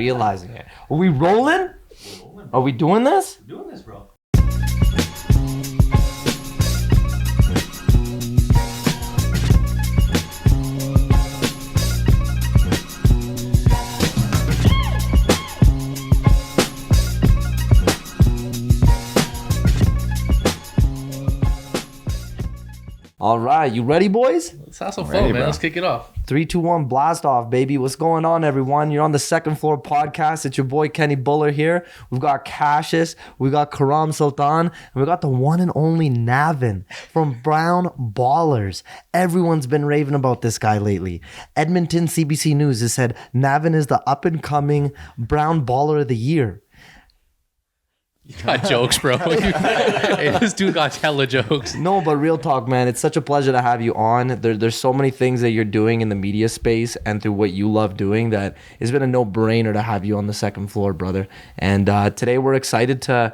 realizing it. Are we rolling? Are we doing this? We're doing this, bro. All right, you ready, boys? Let's have some fun, man. Bro. Let's kick it off. 3, 2, 1, blast off, baby. What's going on, everyone? You're on the Second Floor Podcast. It's your boy Kenny Buller here. We've got Cassius, we got Karam Sultan, and we got the one and only Navin from Brown Ballers. Everyone's been raving about this guy lately. Edmonton CBC News has said Navin is the up-and-coming Brown Baller of the Year. You got jokes, bro. Hey, this dude got hella jokes. No, but real talk, man. It's such a pleasure to have you on. There's so many things that you're doing in the media space and through what you love doing that it's been a no-brainer to have you on the Second Floor, brother. And today we're excited to,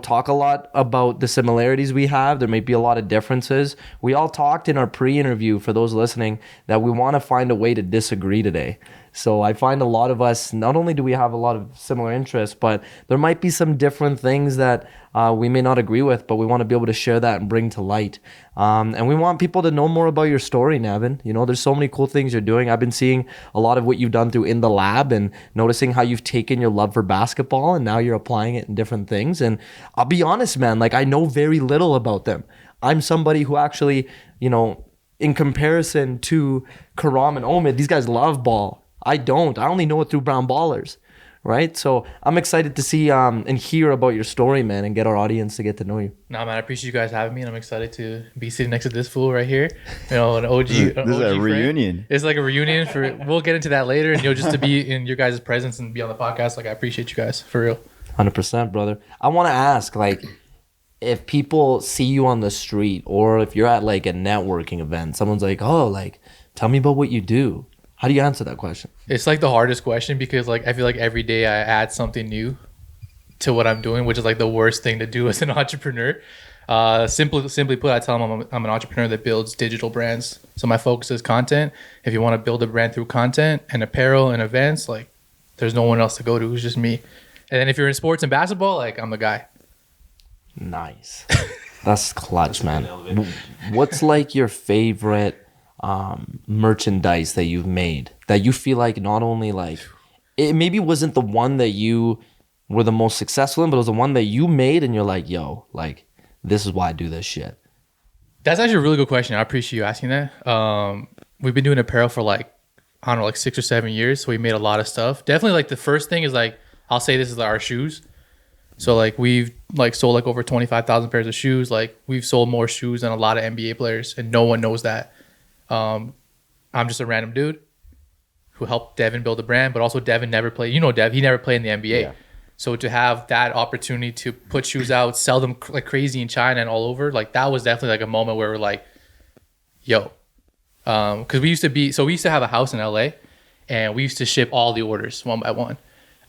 talk a lot about the similarities we have. There may be a lot of differences. We all talked in our pre-interview, for those listening, that we want to find a way to disagree today. So I find a lot of us, not only do we have a lot of similar interests, but there might be some different things that we may not agree with, but we want to be able to share that and bring to light. And we want people to know more about your story, Navin. There's so many cool things you're doing. I've been seeing a lot of what you've done through In the Lab and noticing how you've taken your love for basketball and now you're applying it in different things. And I'll be honest, man, I know very little about them. I'm somebody who actually, in comparison to Karam and Omid, these guys love ball. I don't. I only know it through Brown Ballers, right? So I'm excited to see and hear about your story, man, and get our audience to get to know you. Nah, man, I appreciate you guys having me, and I'm excited to be sitting next to this fool right here. An OG. This is a reunion. It's like a reunion we'll get into that later, and just to be in your guys' presence and be on the podcast. I appreciate you guys for real. 100%, brother. I want to ask, if people see you on the street or if you're at a networking event, someone's like, oh, tell me about what you do. How do you answer that question? It's the hardest question because I feel like every day I add something new to what I'm doing, which is the worst thing to do as an entrepreneur. Simply put, I tell them I'm an entrepreneur that builds digital brands. So my focus is content. If you want to build a brand through content and apparel and events, there's no one else to go to. It's just me. And then if you're in sports and basketball, I'm the guy. Nice. That's clutch, man. What's your favorite merchandise that you've made that you feel not only it maybe wasn't the one that you were the most successful in, but it was the one that you made and you're yo, this is why I do this shit? That's actually a really good question. I appreciate you asking that. We've been doing apparel for I don't know, 6 or 7 years, so we made a lot of stuff. Definitely the first thing is I'll say this is our shoes. So we've sold over 25,000 pairs of shoes. We've sold more shoes than a lot of NBA players, and no one knows that. I'm just a random dude who helped Devin build a brand, but also Devin never played. Dev, he never played in the NBA. Yeah. So to have that opportunity to put shoes out, sell them crazy in China and all over, that was definitely a moment where we're yo. Because we used to have a house in LA, and we used to ship all the orders one by one.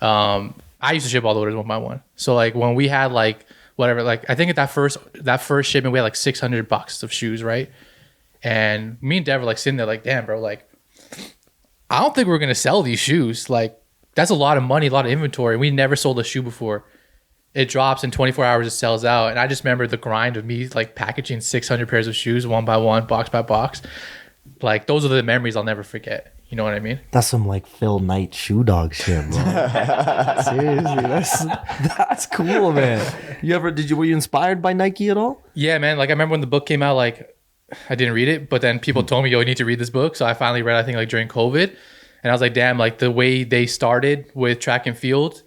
I used to ship all the orders one by one. So when we had whatever, I think at that first shipment we had $600 of shoes, right? And me and Dev were sitting there damn, bro, I don't think we're going to sell these shoes. That's a lot of money, a lot of inventory. We never sold a shoe before. It drops in 24 hours, it sells out. And I just remember the grind of me packaging 600 pairs of shoes one by one, box by box. Those are the memories I'll never forget. You know what I mean? That's some Phil Knight shoe dog shit, bro. Seriously, that's cool, man. Were you inspired by Nike at all? Yeah, man. I remember when the book came out, I didn't read it, but then people told me, yo, you need to read this book. So I finally read, I think during COVID, and I was damn, the way they started with track and field,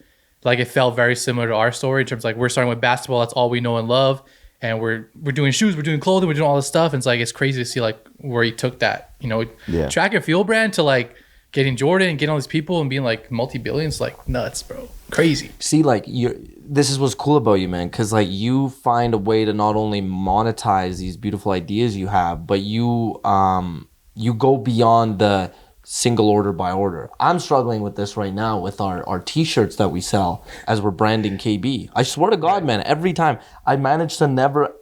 it felt very similar to our story in terms of we're starting with basketball. That's all we know and love. And we're doing shoes, we're doing clothing, we're doing all this stuff. And it's crazy to see where he took that, track and field brand to getting Jordan and getting all these people and being multi-billions, nuts, bro. Crazy. See, this is what's cool about you, man, because you find a way to not only monetize these beautiful ideas you have, but you go beyond the single order by order. I'm struggling with this right now with our t-shirts that we sell as we're branding KB. I swear to God, man, every time I manage to never,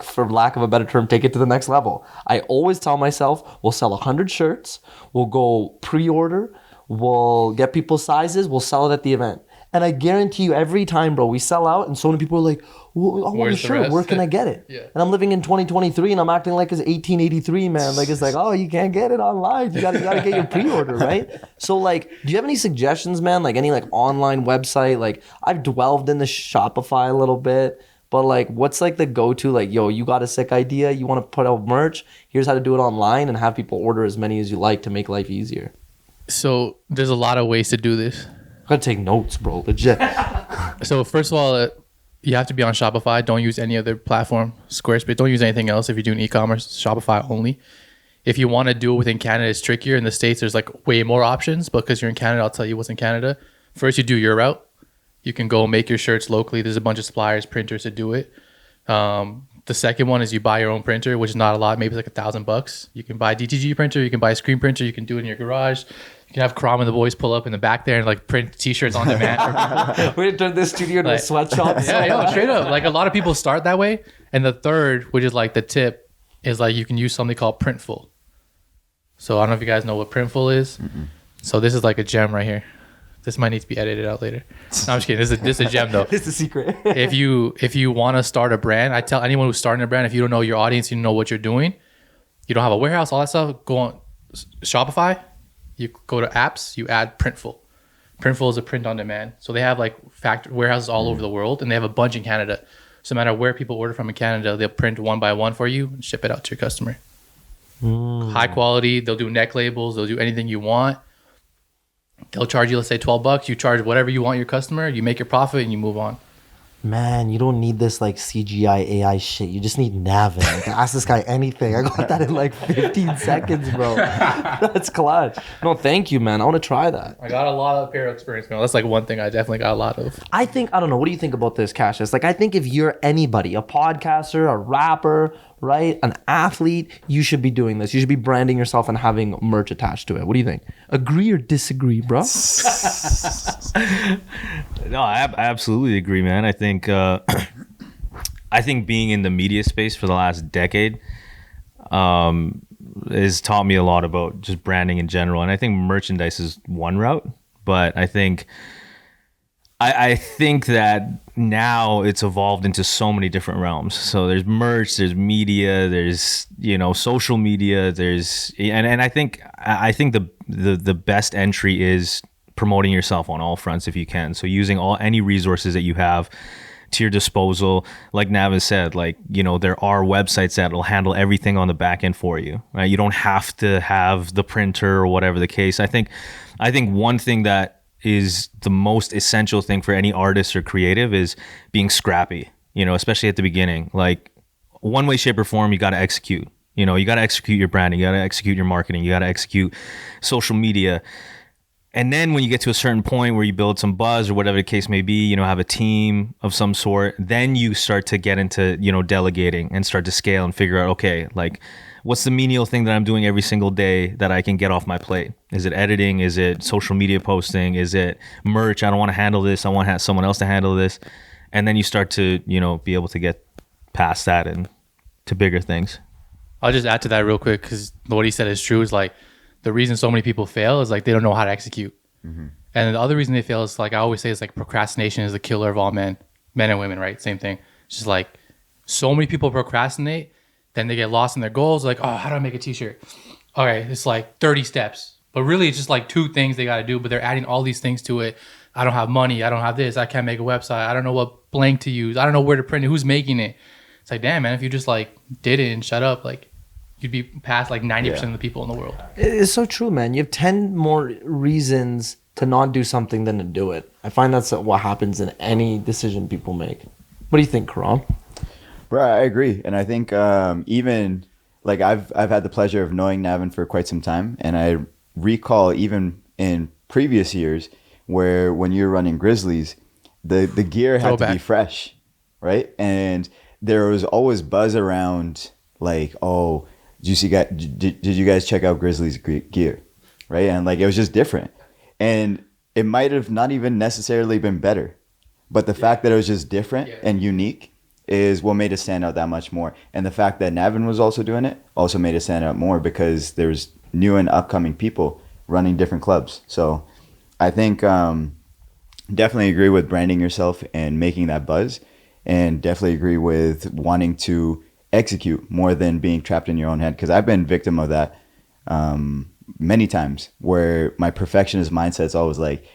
for lack of a better term, take it to the next level. I always tell myself, we'll sell 100 shirts, we'll go pre-order, We'll get people's sizes. We'll sell it at the event. And I guarantee you every time, bro, we sell out and so many people are like, well, I want a Where's the shirt. rest? Where can I get it? Yeah. And I'm living in 2023 and I'm acting like it's 1883, man. Like, it's like, oh, you can't get it online. You gotta get your pre-order, right? So like, do you have any suggestions, man? Like any like online website? Like I've delved into Shopify a little bit, but like what's like the go-to? Like, yo, you got a sick idea. You want to put out merch. Here's how to do it online and have people order as many as you like to make life easier. So there's a lot of ways to do this. Gotta take notes, bro. Legit. So first of all, you have to be on Shopify. Don't use any other platform. Squarespace. Don't use anything else if you're doing e-commerce. Shopify only. If you want to do it within Canada, it's trickier. In the States, there's like way more options. But because you're in Canada, I'll tell you what's in Canada. First, you do your route. You can go make your shirts locally. There's a bunch of suppliers, printers to do it. The second one is you buy your own printer, which is not a lot. Maybe it's like $1,000. You can buy a DTG printer. You can buy a screen printer. You can do it in your garage. You can have Crom and the boys pull up in the back there and like print T-shirts on demand for people. We're gonna turn this studio into a sweatshop. Yeah, straight up. Like a lot of people start that way. And the third, which is like the tip, is like you can use something called Printful. So I don't know if you guys know what Printful is. Mm-mm. So this is like a gem right here. This might need to be edited out later. No, I'm just kidding. This is a gem though. It's a secret. If you want to start a brand, I tell anyone who's starting a brand, if you don't know your audience, you don't know what you're doing, you don't have a warehouse, all that stuff, go on Shopify. You go to apps, you add Printful. Printful is a print on demand. So they have like factory warehouses all over the world, and they have a bunch in Canada. So no matter where people order from in Canada, they'll print one by one for you and ship it out to your customer. High quality. They'll do neck labels. They'll do anything you want. They'll charge you, let's say $12. You charge whatever you want your customer. You make your profit and you move on. Man, you don't need this like CGI AI shit. You just need Navin. I can ask this guy anything. I got that in like 15 seconds, bro. That's clutch. No, thank you, man. I want to try that. I got a lot of apparel experience, man. That's like one thing I definitely got a lot of. I don't know. What do you think about this, Cassius? Like, I think if you're anybody, a podcaster, a rapper, right, an athlete, you should be doing this. You should be branding yourself and having merch attached to it. What do you think? Agree or disagree, bro? No, I absolutely agree, man. I think being in the media space for the last decade has taught me a lot about just branding in general. And I think merchandise is one route, but I think that now it's evolved into so many different realms. So there's merch, there's media, there's social media, and I think the best entry is promoting yourself on all fronts if you can. So using any resources that you have to your disposal. Like Navin said, there are websites that will handle everything on the back end for you, right? You don't have to have the printer or whatever the case. I think one thing that is the most essential thing for any artist or creative is being scrappy, especially at the beginning. Like one way, shape or form, you got to execute. You got to execute your branding, you got to execute your marketing, you got to execute social media. And then when you get to a certain point where you build some buzz or whatever the case may be, have a team of some sort, then you start to get into, delegating and start to scale and figure out, okay, like what's the menial thing that I'm doing every single day that I can get off my plate? Is it editing? Is it social media posting? Is it merch? I don't want to handle this. I want to have someone else to handle this. And then you start to, be able to get past that and to bigger things. I'll just add to that real quick because what he said is true. Is like, the reason so many people fail is like they don't know how to execute. Mm-hmm. And the other reason they fail is like I always say is like procrastination is the killer of all men and women, right? Same thing. It's just like so many people procrastinate, then they get lost in their goals. Like, oh, how do I make a t-shirt? Okay, it's like 30 steps. But really it's just like 2 things they got to do, but they're adding all these things to it. I don't have money. I don't have this. I can't make a website. I don't know what blank to use. I don't know where to print it. Who's making it? It's like, damn, man, if you just like did it and shut up, like you'd be past like 90% of the people in the world. It's so true, man. You have 10 more reasons to not do something than to do it. I find that's what happens in any decision people make. What do you think, Karam? Bro, I agree. And I think even like I've had the pleasure of knowing Navin for quite some time. And I recall even in previous years where when you're running Grizzlies, the gear had to be fresh, right? And there was always buzz around like, oh, did you guys check out Grizzlies gear, right? And like it was just different, and it might have not even necessarily been better, but the fact that it was just different and unique is what made it stand out that much more. And the fact that Navin was also doing it also made it stand out more because there's new and upcoming people running different clubs. So I think definitely agree with branding yourself and making that buzz, and definitely agree with wanting to execute more than being trapped in your own head, because I've been victim of that many times, where my perfectionist mindset is always like,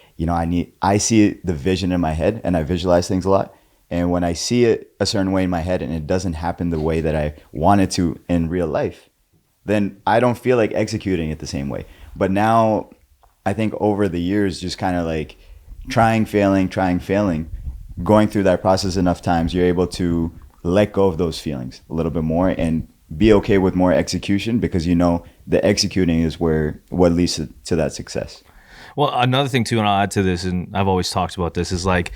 I see the vision in my head and I visualize things a lot. And when I see it a certain way in my head and it doesn't happen the way that I want it to in real life, then I don't feel like executing it the same way. But now I think over the years, just kind of like trying, failing, going through that process enough times, you're able to let go of those feelings a little bit more and be okay with more execution, because the executing is what leads to that success. Well, another thing too, and I'll add to this, and I've always talked about this, is like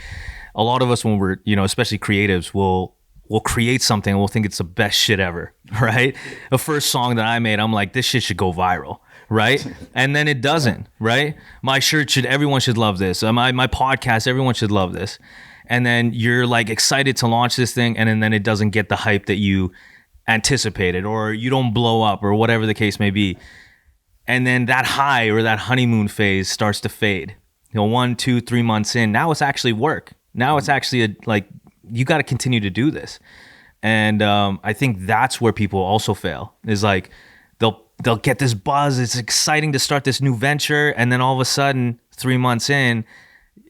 a lot of us, when we're, especially creatives, will create something and we'll think it's the best shit ever, right? The first song that I made, I'm like, this shit should go viral, right? And then it doesn't, right? My shirt everyone should love this. My podcast, everyone should love this. And then you're like excited to launch this thing, and then it doesn't get the hype that you anticipated, or you don't blow up, or whatever the case may be. And then that high or that honeymoon phase starts to fade. 1, 2, 3 months in, now it's actually work. Now it's actually you got to continue to do this. And I think that's where people also fail, is like they'll get this buzz. It's exciting to start this new venture. And then all of a sudden, 3 months in,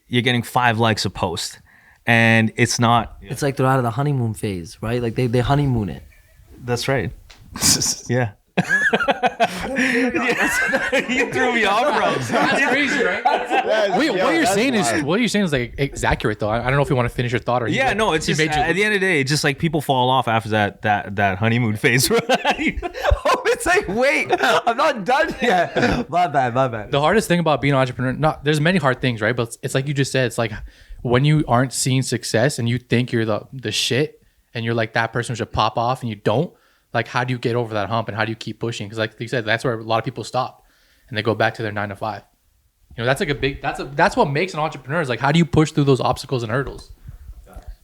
you're getting 5 likes a post. And it's not. It's like they're out of the honeymoon phase, right? Like they honeymoon it. That's right. Yeah. You threw me off, bro. That's crazy, right? Wait, what you're saying is like it's accurate though. I don't know if you want to finish your thought or it's just, at the end of the day, it's just like people fall off after that honeymoon phase, right? It's like, wait, I'm not done yet. My bad. The hardest thing about being an entrepreneur, there's many hard things, right? But it's like you just said, it's like when you aren't seeing success and you think you're the shit and you're like that person who should pop off and you don't. Like, how do you get over that hump and how do you keep pushing? Because like you said, that's where a lot of people stop and they go back to their 9 to 5. That's like that's what makes an entrepreneur, is like, how do you push through those obstacles and hurdles?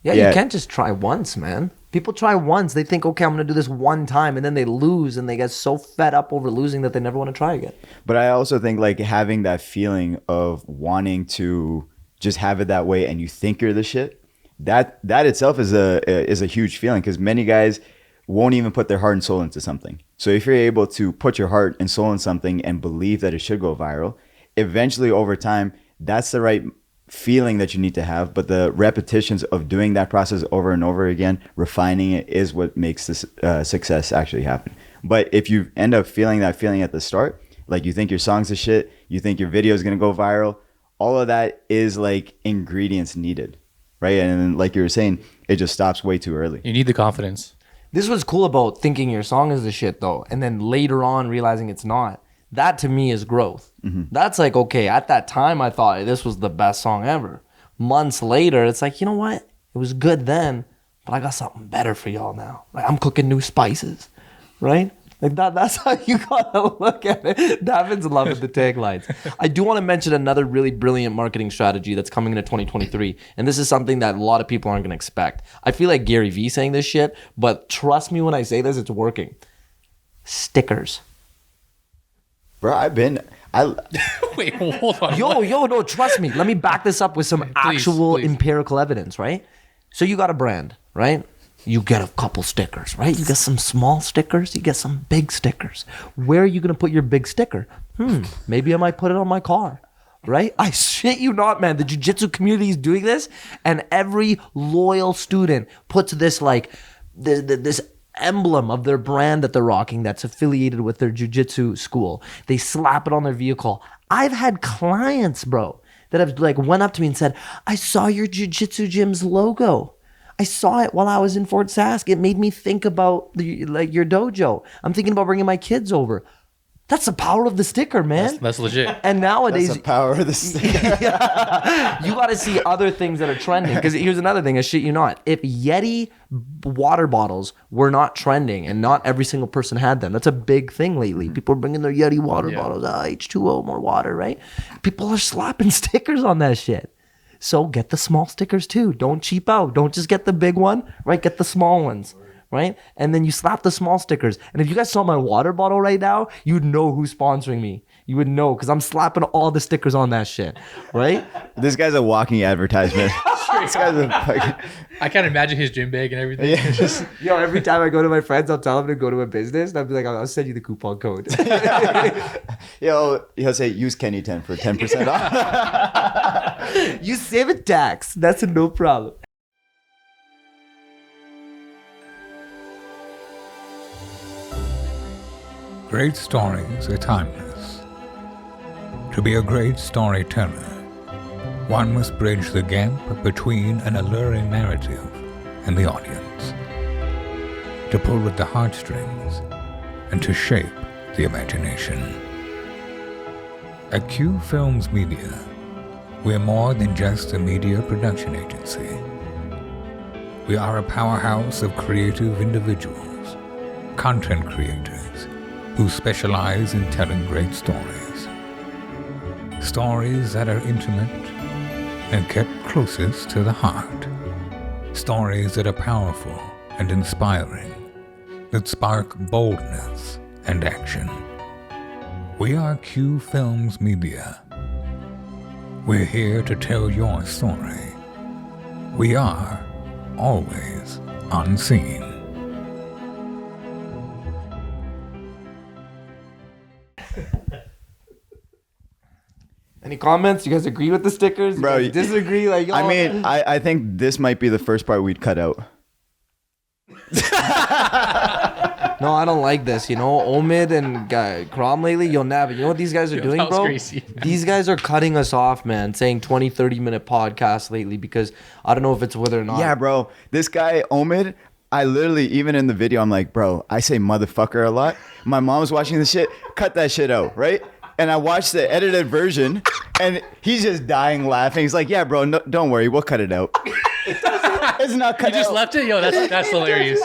Yeah, you can't just try once, man. People try once. They think, okay, I'm going to do this one time, and then they lose and they get so fed up over losing that they never want to try again. But I also think like having that feeling of wanting to just have it that way and you think you're the shit, that itself is a huge feeling, because many guys won't even put their heart and soul into something. So if you're able to put your heart and soul in something and believe that it should go viral, eventually over time, that's the right feeling that you need to have. But the repetitions of doing that process over and over again, refining it, is what makes this success actually happen. But if you end up feeling that feeling at the start, like you think your song's a shit, you think your video is going to go viral, all of that is like ingredients needed, right? And then, like you were saying, it just stops way too early. You need the confidence. This was cool about thinking your song is the shit though, and then later on realizing it's not. That to me is growth. Mm-hmm. That's like, okay, at that time I thought this was the best song ever. Months later, it's like, you know what? It was good then, but I got something better for y'all now. Like, I'm cooking new spices, right? Like that's how you gotta look at it. Navin's loving the taglines. I do want to mention another really brilliant marketing strategy that's coming into 2023. And this is something that a lot of people aren't gonna expect. I feel like Gary Vee saying this shit, but trust me when I say this, it's working. Stickers. Bro, Wait, hold on. No, trust me. Let me back this up with some actual empirical evidence, right? So you got a brand, right? You get a couple stickers, right? You get some small stickers, you get some big stickers. Where are you going to put your big sticker? Maybe I might put it on my car, right? I shit you not, man. The jiu-jitsu community is doing this, and every loyal student puts this like this emblem of their brand that they're rocking that's affiliated with their jiu-jitsu school. They slap it on their vehicle. I've had clients, bro, that have like went up to me and said, I saw your jiu-jitsu gym's logo. I saw it while I was in Fort Sask. It made me think about your dojo. I'm thinking about bringing my kids over. That's the power of the sticker, man. That's legit. And nowadays, that's the power of the sticker. Yeah, you got to see other things that are trending. Because here's another thing, I shit you not. If Yeti water bottles were not trending and not every single person had them, that's a big thing lately. People are bringing their Yeti water bottles, H2O, more water, right? People are slapping stickers on that shit. So get the small stickers too. Don't cheap out. Don't just get the big one, right? Get the small ones, right? And then you slap the small stickers. And if you guys saw my water bottle right now, you'd know who's sponsoring me. You would know because I'm slapping all the stickers on that shit, right? This guy's a walking advertisement. This guy's a fucking... I can't imagine his gym bag and everything. Yeah. It's just, Yo, every time I go to my friends, I'll tell them to go to a business. And I'll be like, I'll send you the coupon code. He'll say, use Kenny10 for 10% off. You save it tax. That's a no problem. Great stories are timeless. To be a great storyteller, one must bridge the gap between an alluring narrative and the audience, to pull at the heartstrings and to shape the imagination. At Q Films Media, we're more than just a media production agency. We are a powerhouse of creative individuals, content creators, who specialize in telling great stories. Stories that are intimate and kept closest to the heart. Stories that are powerful and inspiring, that spark boldness and action. We are Q Films Media. We're here to tell your story. We are always unseen. Any comments? You guys agree with the stickers? You Bro, guys disagree? Like, I mean, I think this might be the first part we'd cut out. no, I don't like this. You know, Omid and Krom lately, yo, Navin, you know what these guys are doing, that was bro? crazy. These guys are cutting us off, man, saying 20, 30-minute podcasts lately because I don't know if it's whether or not. Yeah, bro. This guy, Omid, I literally, even in the video, I'm like, bro, I say motherfucker a lot. My mom's watching this shit. Cut that shit out, right? And I watched the edited version, and he's just dying laughing. He's like, yeah, bro, no, don't worry. We'll cut it out. It's not cut you just out. left it? Yo, that's hilarious.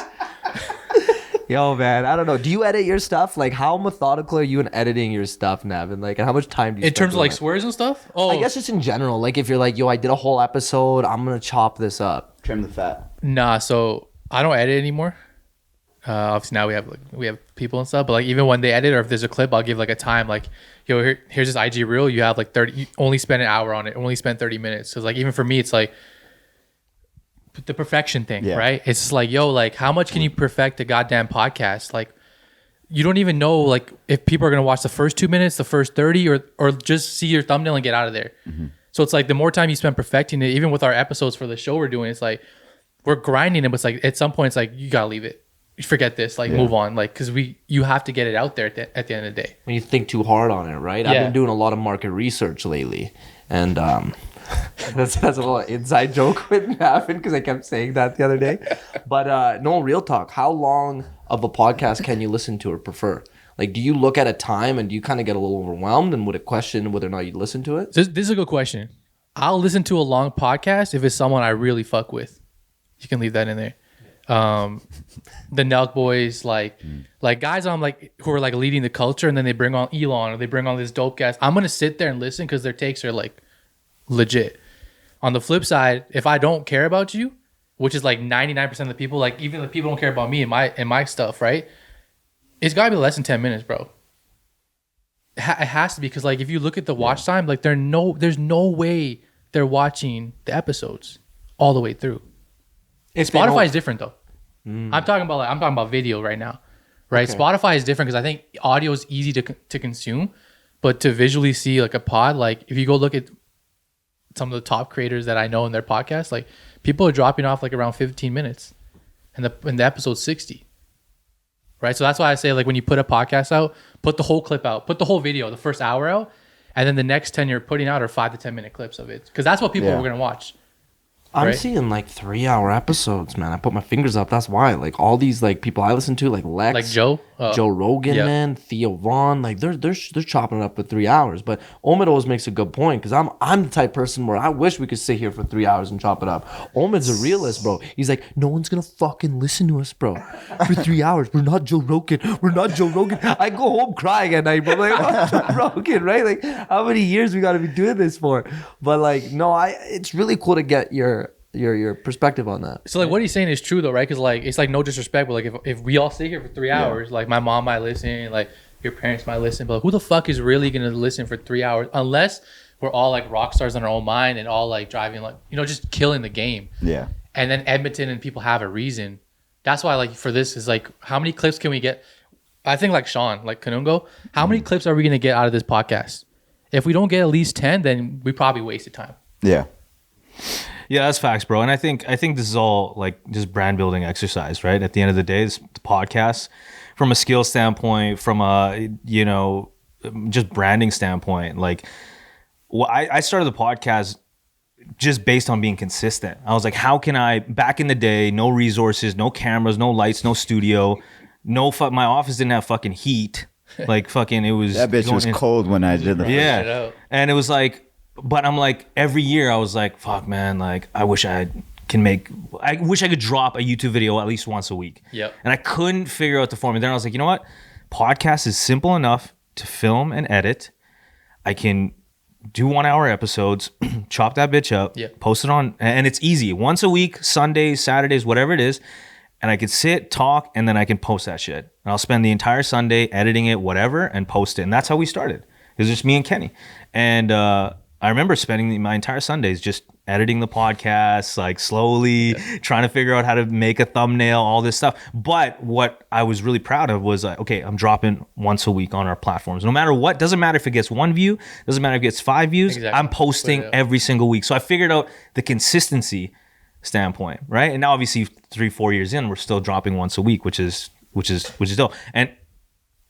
Yo, man, I don't know. Do you edit your stuff? Like, how methodical are you in editing your stuff, Navin? Like, and how much time do you In spend terms of doing like that? swears and stuff? Oh, I guess just in general. Like, if you're like, yo, I did a whole episode, I'm going to chop this up. Trim the fat. nah. So I don't edit anymore. Obviously now we have people and stuff, but like even when they edit or if there's a clip, I'll give like a time. Like, yo, here's this IG reel. You have like 30. You only spend an hour on it. Only spend 30 minutes. Because like even for me, it's like the perfection thing, Yeah. right? It's just like, yo, like how much can you perfect a goddamn podcast? Like you don't even know like if people are gonna watch the first 2 minutes, the first 30, or just see your thumbnail and get out of there. Mm-hmm. So it's like the more time you spend perfecting it, even with our episodes for the show we're doing, it's like we're grinding it, but it's like at some point it's like you gotta leave it. You forget this, like move on, like because you have to get it out there at the end of the day. When you think too hard on it, right? I've Yeah. been doing a lot of market research lately. And that's a little inside joke with Navin because I kept saying that the other day. But no, real talk. How long of a podcast can you listen to or prefer? Like, do you look at a time and do you kind of get a little overwhelmed and would it question whether or not you listen to it? This is a good question. I'll listen to a long podcast if it's someone I really fuck with. You can leave that in there. The Nelk boys, like guys I'm like who are like leading the culture, and then they bring on Elon or they bring on this dope guys. I'm gonna sit there and listen because their takes are like legit. On the flip side, if I don't care about you, which is like 99% of the people, like even the people don't care about me and my stuff, right? It's gotta be less than 10 minutes, bro. It has to be because like if you look at the watch time, like there's no way they're watching the episodes all the way through. Spotify is different though. I'm talking about video right now, right? Okay. Spotify is different because I think audio is easy to consume, but to visually see like a pod, like if you go look at some of the top creators that I know in their podcasts, like people are dropping off like around 15 minutes, and the episode's 60, right? So that's why I say like when you put a podcast out, put the whole clip out, put the whole video, the first hour out, and then the next 10 you're putting out are 5 to 10 minute clips of it because that's what people are gonna watch. I'm Right. seeing like 3-hour episodes, man. I put my fingers up. That's why. Like all these like people I listen to, like Lex, Like Joe Rogan, yeah. man, Theo Vaughn, like they're chopping it up for 3 hours. But Omid always makes a good point because I'm the type of person where I wish we could sit here for 3 hours and chop it up. Omid's a realist, bro. He's like, no one's gonna fucking listen to us, bro, for 3 hours. We're not Joe Rogan. We're not Joe Rogan. I go home crying at night, bro. Like, I'm Joe Rogan, right? Like, how many years we gotta be doing this for? But like, no, it's really cool to get your perspective on that. So like what he's saying is true though, right? Because like it's like no disrespect, but like if we all sit here for 3 hours, like my mom might listen, like your parents might listen, but who the fuck is really gonna listen for 3 hours? Unless we're all like rock stars in our own mind and all like driving, like, you know, just killing the game. Yeah. And then Edmonton and people have a reason. That's why, like, for this is like, how many clips can we get? I think like Sean, like Kanungo, how many clips are we gonna get out of this podcast? If we don't get at least 10, then we probably wasted time. Yeah. Yeah, that's facts, bro. And I think this is all like just brand building exercise, right? At the end of the day, it's the podcast from a skill standpoint, from a, you know, just branding standpoint. Like, well, I started the podcast just based on being consistent. I was like, how can I, back in the day, no resources, no cameras, no lights, no studio, my office didn't have fucking heat. Like fucking, it was. That bitch was cold when I did the Yeah. And it was like, but I'm like, every year I was like, fuck, man, like, I wish I could drop a YouTube video at least once a week. Yep. And I couldn't figure out the format. Then I was like, you know what? Podcast is simple enough to film and edit. I can do 1 hour episodes, chop that bitch up, post it on, and it's easy. Once a week, Sundays, Saturdays, whatever it is. And I could sit, talk, and then I can post that shit. And I'll spend the entire Sunday editing it, whatever, and post it. And that's how we started. It was just me and Kenny. And I remember spending my entire Sundays just editing the podcast, like slowly trying to figure out how to make a thumbnail, all this stuff. But what I was really proud of was like, okay, I'm dropping once a week on our platforms. No matter what, doesn't matter if it gets 1 view, doesn't matter if it gets 5 views, Exactly. I'm posting every single week. So I figured out the consistency standpoint, right? And now obviously 3-4 years in, we're still dropping once a week, which is dope. And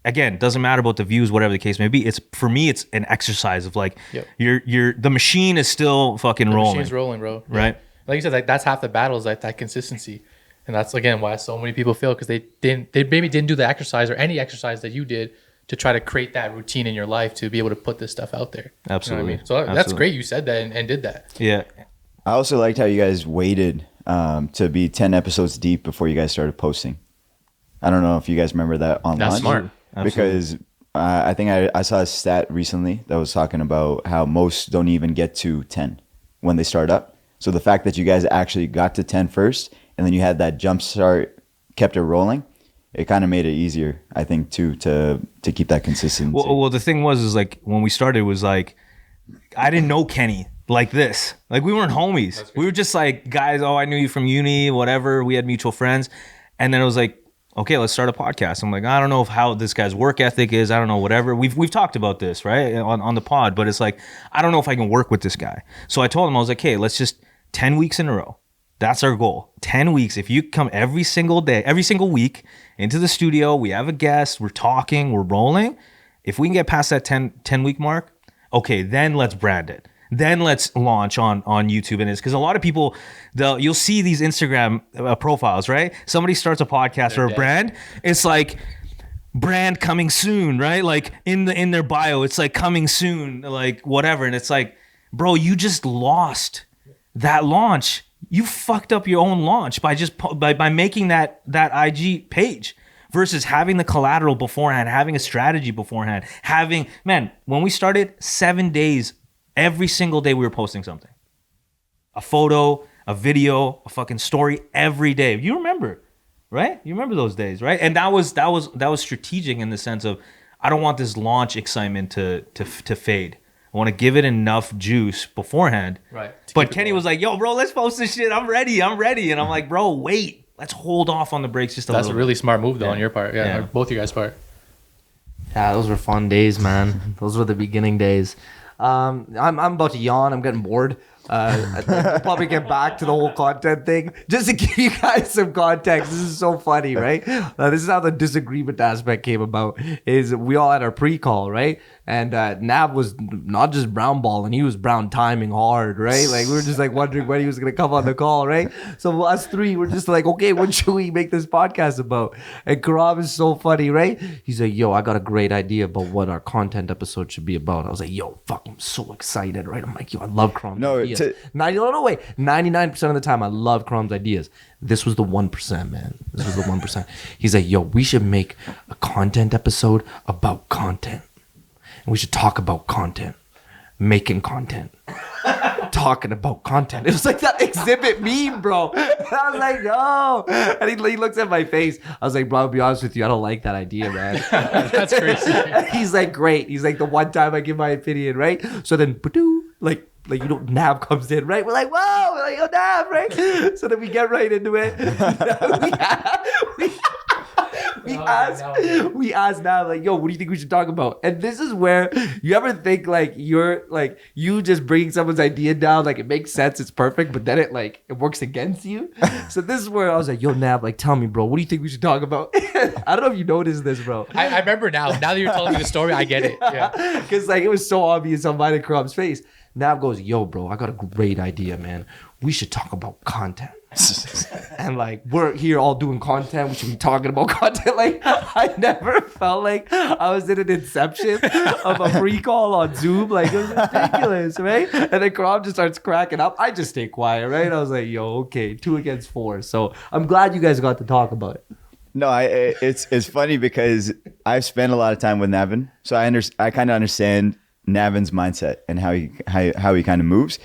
again, doesn't matter about the views, whatever the case may be. It's, for me, it's an exercise of like, the machine is still fucking rolling. The machine's rolling, bro. Yeah. Right. Like you said, like that's half the battle is like that consistency. And that's, again, why so many people fail, because they maybe didn't do the exercise or any exercise that you did to try to create that routine in your life to be able to put this stuff out there. Absolutely. You know what I mean? So that's great you said that and did that. Yeah. I also liked how you guys waited to be 10 episodes deep before you guys started posting. I don't know if you guys remember that on That's launch. smart. Because I think I saw a stat recently that was talking about how most don't even get to 10 when they start up. So the fact that you guys actually got to 10 first and then you had that jump start, kept it rolling, it kind of made it easier, I think, too, to keep that consistency. Well, the thing was like when we started, it was like, I didn't know Kenny like this. Like we weren't homies. We were just like guys, oh, I knew you from uni, whatever. We had mutual friends. And then it was like, okay, let's start a podcast. I'm like, I don't know how this guy's work ethic is. I don't know, whatever. We've talked about this, right, on the pod, but it's like, I don't know if I can work with this guy. So I told him, I was like, hey, let's just 10 weeks in a row. That's our goal. 10 weeks. If you come every single day, every single week into the studio, we have a guest, we're talking, we're rolling. If we can get past that 10 week mark, okay, then let's brand it. Then let's launch on YouTube. And it's because a lot of people, you'll see these Instagram profiles, right? Somebody starts a podcast or a brand. It's like brand coming soon, right? Like in their bio, it's like coming soon, like whatever. And it's like, bro, you just lost that launch. You fucked up your own launch by just by making that IG page versus having the collateral beforehand, having a strategy beforehand, when we started 7 days. Every single day we were posting something. A photo, a video, a fucking story every day. You remember, right? You remember those days, right? And that was strategic in the sense of I don't want this launch excitement to fade. I want to give it enough juice beforehand. Right. But Kenny was like, yo, bro, let's post this shit. I'm ready. And I'm like, bro, wait. Let's hold off on the brakes just a little bit. That's a really smart move though on your part. Yeah. Both you guys' part. Yeah, those were fun days, man. Those were the beginning days. I'm about to yawn. I'm getting bored. I'll probably get back to the whole content thing. Just to give you guys some context, this is so funny, right? This is how the disagreement aspect came about. Is we all had our pre-call, right? And Nav was not just brown balling, he was brown timing hard, right? Like we were just like wondering when he was gonna come on the call, right? So us three were just like, okay, what should we make this podcast about? And Karam is so funny, right? He's like, yo, I got a great idea about what our content episode should be about. I was like, yo, fuck, I'm so excited, right? I'm like, yo, I love Karam's ideas. 99% of the time I love Karam's ideas. This was the 1%, man. This was the 1%. He's like, yo, we should make a content episode about content. And we should talk about content, making content. talking about content. It was like that exhibit meme, bro. And I was like, no. And he looks at my face. I was like, bro, I'll be honest with you. I don't like that idea, man. That's crazy. He's like, great. He's like, the one time I give my opinion, right? So then, like you know, Nav comes in, right? We're like, whoa, we're like, oh, Nav, right? So then we get right into it. We asked Nav, like, yo, what do you think we should talk about? And this is where you ever think like you're like you just bringing someone's idea down, like it makes sense, it's perfect, but then it works against you. So this is where I was like, yo, Nav, like, tell me, bro, what do you think we should talk about? I don't know if you noticed this, bro. I remember now. Now that you're telling me the story, I get it. Yeah. Because like it was so obvious on mine and Karam's face. Nav goes, yo, bro, I got a great idea, man. We should talk about content. And like we're here all doing content. We should be talking about content. Like I never felt like I was in an inception of a free call on Zoom. Like it was ridiculous, right? And then Karam just starts cracking up. I just stay quiet, right? I was like, yo, okay, 2 against 4. So I'm glad you guys got to talk about it. No, it's funny because I've spent a lot of time with Navin, so I kind of understand Navin's mindset and how he kind of moves.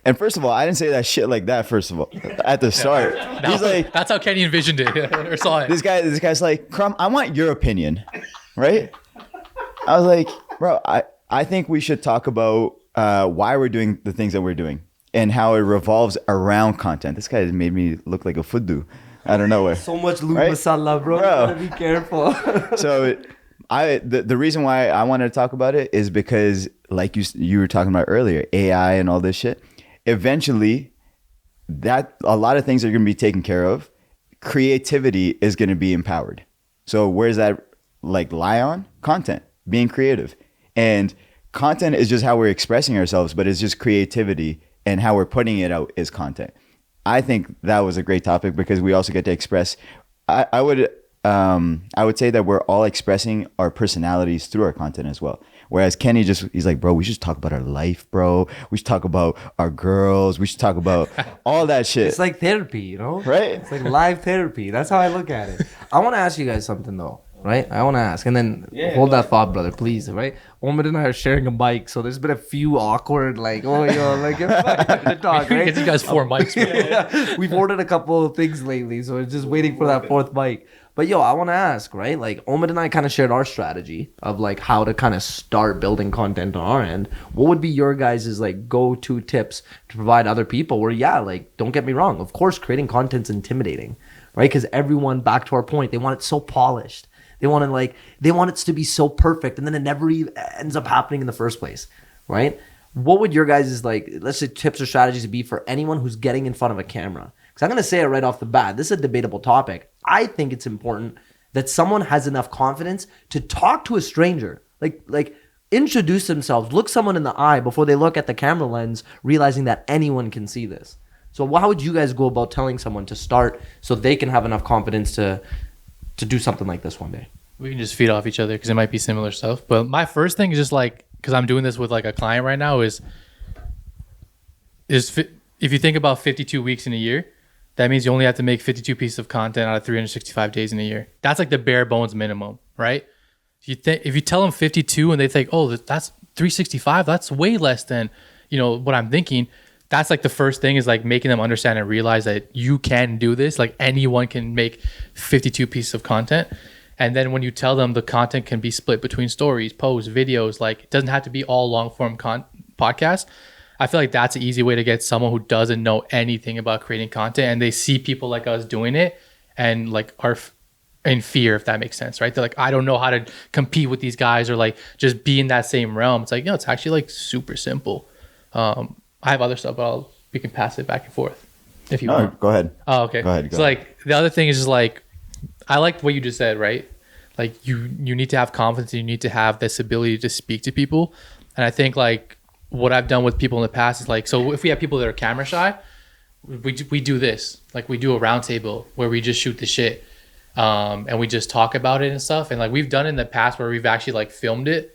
And first of all, I didn't say that shit like that. First of all, at the start, he's like, that's how Kenny envisioned it or saw it. This guy's like, Crumb, I want your opinion, right? I was like, bro, I think we should talk about why we're doing the things that we're doing and how it revolves around content. This guy has made me look like a fuddu out of nowhere. So much lube masala, bro. You gotta be careful. So the reason why I wanted to talk about it is because, like you were talking about earlier, AI and all this shit. Eventually, that a lot of things are going to be taken care of. Creativity is going to be empowered. So where's that like lie on? Content, being creative. And content is just how we're expressing ourselves, but it's just creativity, and how we're putting it out is content. I think that was a great topic because we also get to express. I would say that we're all expressing our personalities through our content as well. Whereas Kenny he's like, bro, we should talk about our life, bro. We should talk about our girls. We should talk about all that shit. It's like therapy, you know? Right? It's like live therapy. That's how I look at it. I want to ask you guys something though, right? I want to ask, and then hold that thought, brother, please, right? Omid and I are sharing a mic, so there's been a few awkward, like, oh, yo, like, to talk, right? Get you guys 4 mics. Yeah. We've ordered a couple of things lately, so we're just waiting for that 4th mic. But yo, I want to ask, right? Like Omid and I kind of shared our strategy of like how to kind of start building content on our end. What would be your guys' like go-to tips to provide other people where, yeah, like, don't get me wrong. Of course, creating content's intimidating, right? Because everyone, back to our point, they want it so polished. They want it to be so perfect, and then it never even ends up happening in the first place, right? What would your guys' like, let's say, tips or strategies be for anyone who's getting in front of a camera? Because I'm going to say it right off the bat. This is a debatable topic. I think it's important that someone has enough confidence to talk to a stranger, like introduce themselves, look someone in the eye before they look at the camera lens, realizing that anyone can see this. So how would you guys go about telling someone to start so they can have enough confidence to do something like this one day? We can just feed off each other because it might be similar stuff. But my first thing is just like, because I'm doing this with like a client right now, is if you think about 52 weeks in a year, that means you only have to make 52 pieces of content out of 365 days in a year. That's like the bare bones minimum, right? If you tell them 52 and they think, oh, that's 365, that's way less than, what I'm thinking. That's like the first thing, is like making them understand and realize that you can do this. Like anyone can make 52 pieces of content. And then when you tell them the content can be split between stories, posts, videos, like it doesn't have to be all long form podcasts. I feel like that's an easy way to get someone who doesn't know anything about creating content, and they see people like us doing it and like are in fear, if that makes sense, right? They're like, I don't know how to compete with these guys or like just be in that same realm. It's like, it's actually like super simple. I have other stuff, but we can pass it back and forth if you want. Go ahead. Oh, okay. Go ahead. So like the other thing is just like, I liked what you just said, right? Like you need to have confidence, and you need to have this ability to speak to people. And I think like what I've done with people in the past is like, so if we have people that are camera shy, we do this. Like we do a round table where we just shoot the shit. And we just talk about it and stuff. And like we've done in the past where we've actually like filmed it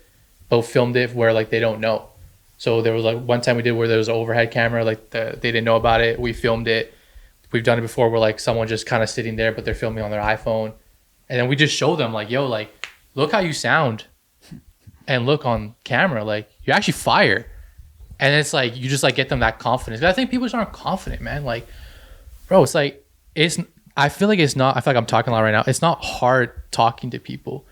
where like they don't know. So there was like one time we did where there was an overhead camera, like they didn't know about it. We filmed it. We've done it before where like someone just kind of sitting there, but they're filming on their iPhone. And then we just show them like, yo, like, look how you sound and look on camera. Like you're actually fire. And it's like you just like get them that confidence. I think people just aren't confident, man. Like, bro, it's like I feel like it's not. I feel like I'm talking a lot right now. It's not hard talking to people.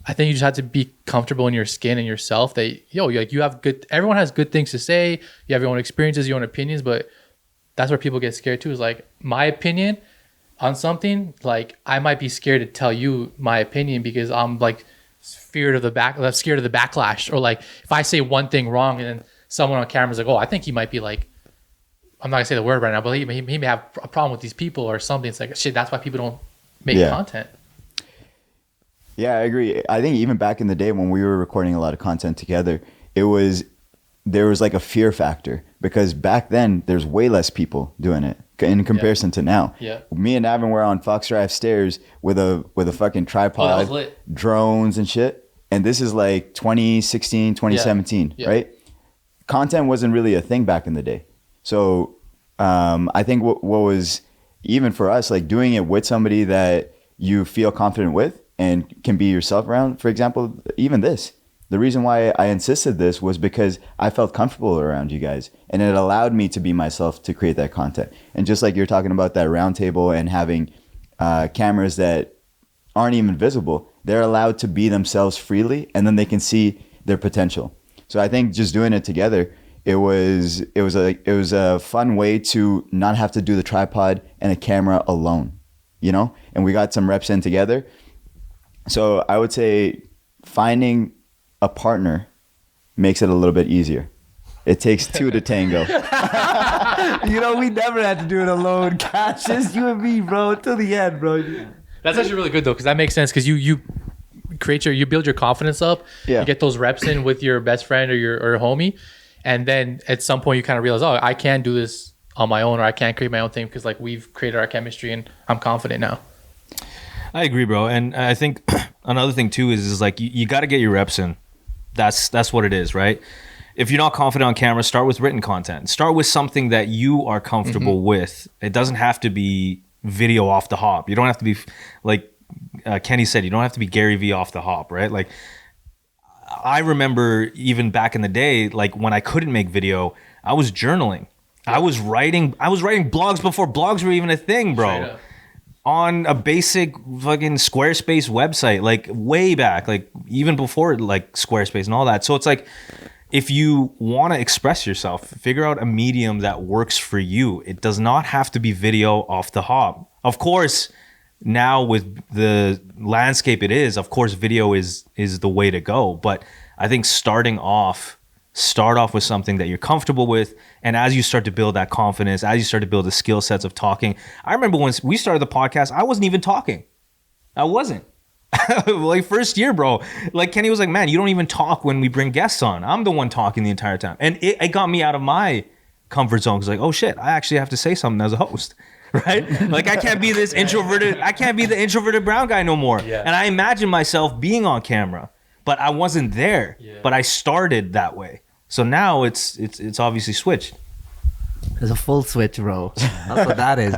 I think you just have to be comfortable in your skin and yourself. That you have good. Everyone has good things to say. You have your own experiences, your own opinions, but that's where people get scared too. Is like my opinion on something. Like I might be scared to tell you my opinion because I'm like scared of the backlash, or like if I say one thing wrong and then someone on camera is like, oh, I think he might be like, I'm not gonna say the word right now, but he may have a problem with these people or something. It's like shit. That's why people don't make content. Yeah, I agree. I think even back in the day when we were recording a lot of content together, there was like a fear factor because back then there's way less people doing it in comparison to now. Yeah. Me and Navin were on Fox Drive stairs with a fucking tripod, that was lit. drones and shit. And this is like 2016, 2017, right? Content wasn't really a thing back in the day. So I think what was even for us, like doing it with somebody that you feel confident with and can be yourself around. For example, even this. The reason why I insisted this was because I felt comfortable around you guys and it allowed me to be myself to create that content. And just like you're talking about that round table and having cameras that aren't even visible, they're allowed to be themselves freely and then they can see their potential. So I think just doing it together, it was a fun way to not have to do the tripod and a camera alone, you know? And we got some reps in together. So I would say finding a partner makes it a little bit easier. It takes two to tango. We never had to do it alone. Cash, just you and me, bro, till the end, bro. That's actually really good though, because that makes sense. Because you build your confidence up. Yeah. You get those reps in with your best friend or your homie, and then at some point you kind of realize, oh, I can do this on my own, or I can create my own thing because like we've created our chemistry and I'm confident now. I agree, bro. And I think another thing too is like you got to get your reps in. That's what it is, right? If you're not confident on camera, start with written content. Start with something that you are comfortable with. It doesn't have to be video off the hop. You don't have to be like Kenny said. You don't have to be Gary Vee off the hop, right? Like I remember even back in the day, like when I couldn't make video, I was journaling. I was writing blogs before blogs were even a thing, bro. On a basic fucking Squarespace website, like way back, like even before like Squarespace and all that. So it's like, if you want to express yourself, figure out a medium that works for you. It does not have to be video off the hop. Of course, now with the landscape it is, of course, video is the way to go. But I think start off with something that you're comfortable with. And as you start to build that confidence, as you start to build the skill sets of talking. I remember when we started the podcast, I wasn't even talking. I wasn't. Like first year, bro. Like Kenny was like, man, you don't even talk when we bring guests on. I'm the one talking the entire time. And it got me out of my comfort zone. Because like, oh shit, I actually have to say something as a host. Right? Like I can't be this introverted, I can't be the introverted brown guy no more. Yeah. And I imagine myself being on camera, but I wasn't there. Yeah. But I started that way. So now it's obviously switched. There's a full switch, bro. That's what that is.